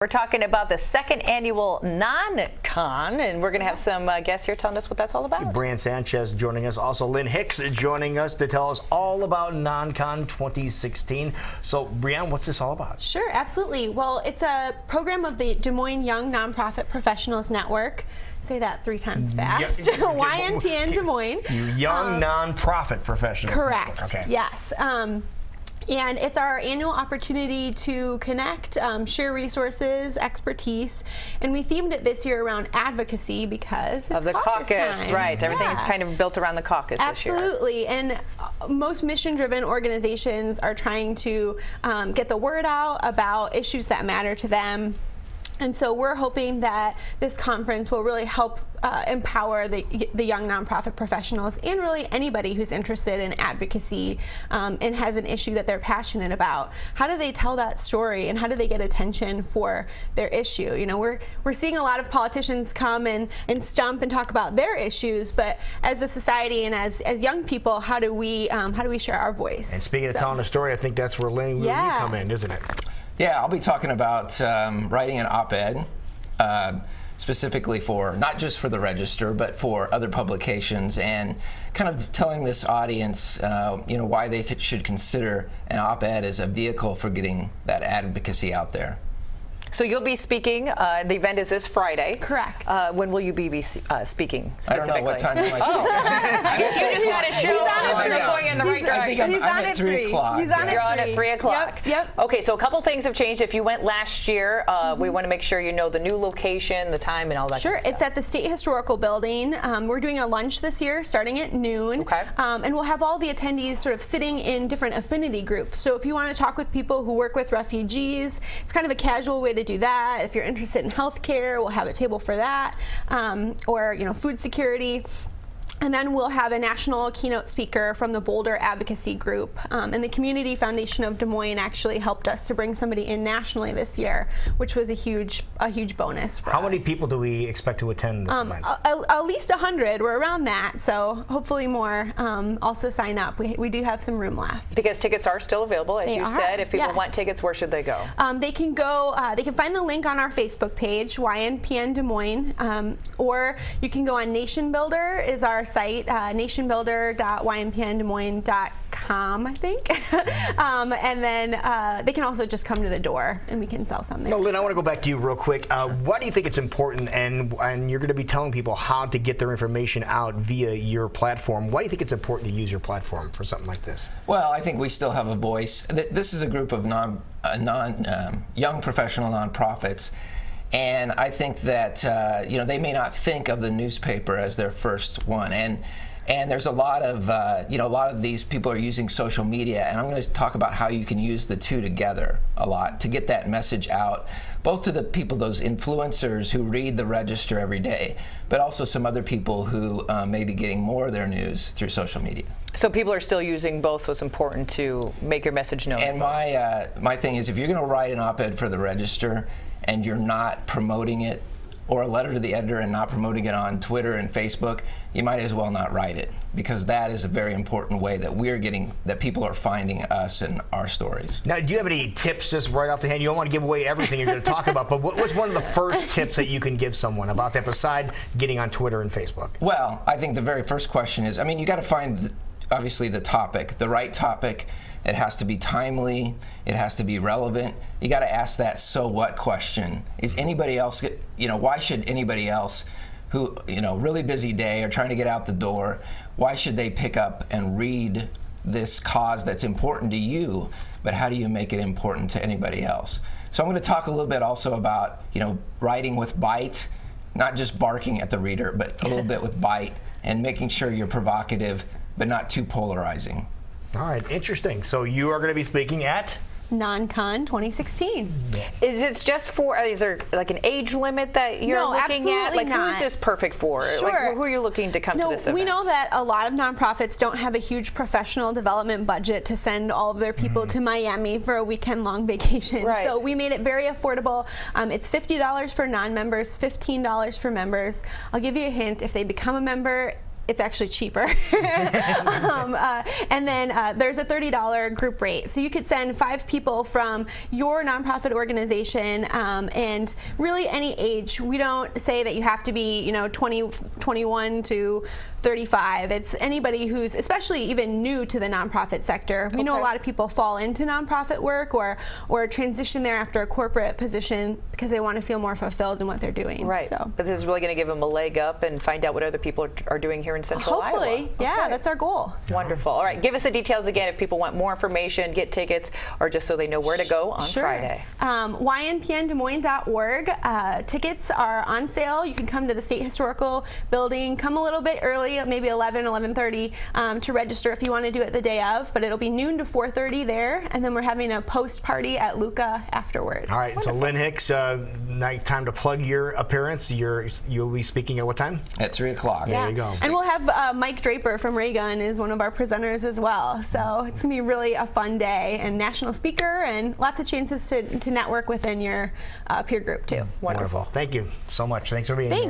We're talking about the second annual Non-Con, and we're going to have some guests here telling us what that's all about. Brian Sanchez joining us. Also, Lynn Hicks joining us to tell us all about Non-Con 2016. So, Brianne, what's this all about? Sure, absolutely. Well, it's a program of the Des Moines Young Nonprofit Professionals Network. Say that 3 times fast. YNPN Des Moines. You young nonprofit professionals. Correct. Okay. Yes. And it's our annual opportunity to connect, share resources, expertise, and we themed it this year around advocacy because it's of the caucus time. Right? Everything is kind of built around the caucus Absolutely. this year. And most mission-driven organizations are trying to get the word out about issues that matter to them. And so we're hoping that this conference will really help empower the young nonprofit professionals and really anybody who's interested in advocacy and has an issue that they're passionate about. How do they tell that story and how do they get attention for their issue? You know, we're seeing a lot of politicians come and stump and talk about their issues, but as a society and as young people, how do we share our voice? And speaking of telling a story, I think that's where Lynn, you come in, isn't it? Yeah, I'll be talking about writing an op-ed specifically for, not just for the Register, but for other publications, and kind of telling this audience why they should consider an op-ed as a vehicle for getting that advocacy out there. So you'll be speaking. The event is this Friday. Correct. When will you be speaking specifically? I don't know. What time am I speaking? I guess you just had a show. You're going in the right direction. He's on at 3 o'clock. You're on at 3 o'clock. Yep. Okay, so a couple things have changed. If you went last year, we want to make sure you know the new location, the time, and all that Sure. kind of It's at the State Historical Building. We're doing a lunch this year starting at noon. Okay. And we'll have all the attendees sort of sitting in different affinity groups. So if you want to talk with people who work with refugees, it's kind of a casual way to do that. If you're interested in healthcare, we'll have a table for that, or food security. And then we'll have a national keynote speaker from the Boulder Advocacy Group. And the Community Foundation of Des Moines actually helped us to bring somebody in nationally this year, which was a huge bonus for us. How many people do we expect to attend this event? At least 100. We're around that, so hopefully more also sign up. We do have some room left. Because tickets are still available, as you said. If people want tickets, where should they go? They can go. They can find the link on our Facebook page, YNPN Des Moines, or you can go on Nation Builder is our site, nationbuilder.ynpndesmoines.com, I think. And then they can also just come to the door and we can sell something. No, Lynn, I want to go back to you real quick. Why do you think it's important, and you're going to be telling people how to get their information out via your platform? Why do you think it's important to use your platform for something like this? Well, I think we still have a voice. This is a group of young professional nonprofits. And I think that they may not think of the newspaper as their first one, and there's a lot of a lot of these people are using social media, and I'm going to talk about how you can use the two together a lot to get that message out, both to the people, those influencers who read the Register every day, but also some other people who may be getting more of their news through social media. So people are still using both, so it's important to make your message known. And my thing is, if you're going to write an op-ed for the Register and you're not promoting it, or a letter to the editor and not promoting it on Twitter and Facebook, you might as well not write it, because that is a very important way that people are finding us and our stories. Now, do you have any tips just right off the hand? You don't want to give away everything you're going to talk about, but what's one of the first tips that you can give someone about that beside getting on Twitter and Facebook? Well, I think the very first question is, you got to find, obviously, the topic, the right topic. It has to be timely. It has to be relevant. You got to ask that "so what" question. Is anybody else, why should anybody else who, really busy day or trying to get out the door, why should they pick up and read this cause that's important to you, but how do you make it important to anybody else? So I'm going to talk a little bit also about, writing with bite, not just barking at the reader, but a little bit with bite, and making sure you're provocative, but not too polarizing. All right, interesting. So you are going to be speaking at Non-Con 2016. Is it just for, is there like an age limit that you're looking at? Like, not. who is this perfect for? Sure. Like, who are you looking to come to this event? We know that a lot of nonprofits don't have a huge professional development budget to send all of their people to Miami for a weekend-long vacation. Right. So we made it very affordable. It's $50 for non-members, $15 for members. I'll give you a hint. If they become a member it's actually cheaper. And then there's a $30 group rate. So you could send 5 people from your nonprofit organization, and really any age. We don't say that you have to be 21 to 35. It's anybody who's especially even new to the nonprofit sector. We know a lot of people fall into nonprofit work or transition there after a corporate position because they want to feel more fulfilled in what they're doing. Right. So. But this is really going to give them a leg up and find out what other people are doing here in Central Iowa. Hopefully, yeah, that's our goal. Wonderful. All right, give us the details again if people want more information, get tickets, or just so they know where to go on Friday. YNPNDesMoines.org. Tickets are on sale. You can come to the State Historical Building. Come a little bit early, maybe 11:30 to register if you want to do it the day of, but it'll be noon to 4:30 there, and then we're having a post party at Luca afterwards. All right, so Lynn Hicks, night time to plug your appearance. You'll be speaking at what time? At 3 o'clock. Yeah. There you go. And we'll have Mike Draper from Raygun is one of our presenters as well. So it's going to be really a fun day, and national speaker, and lots of chances to network within your peer group too. Wonderful. Thank you so much. Thanks for being here. Thanks.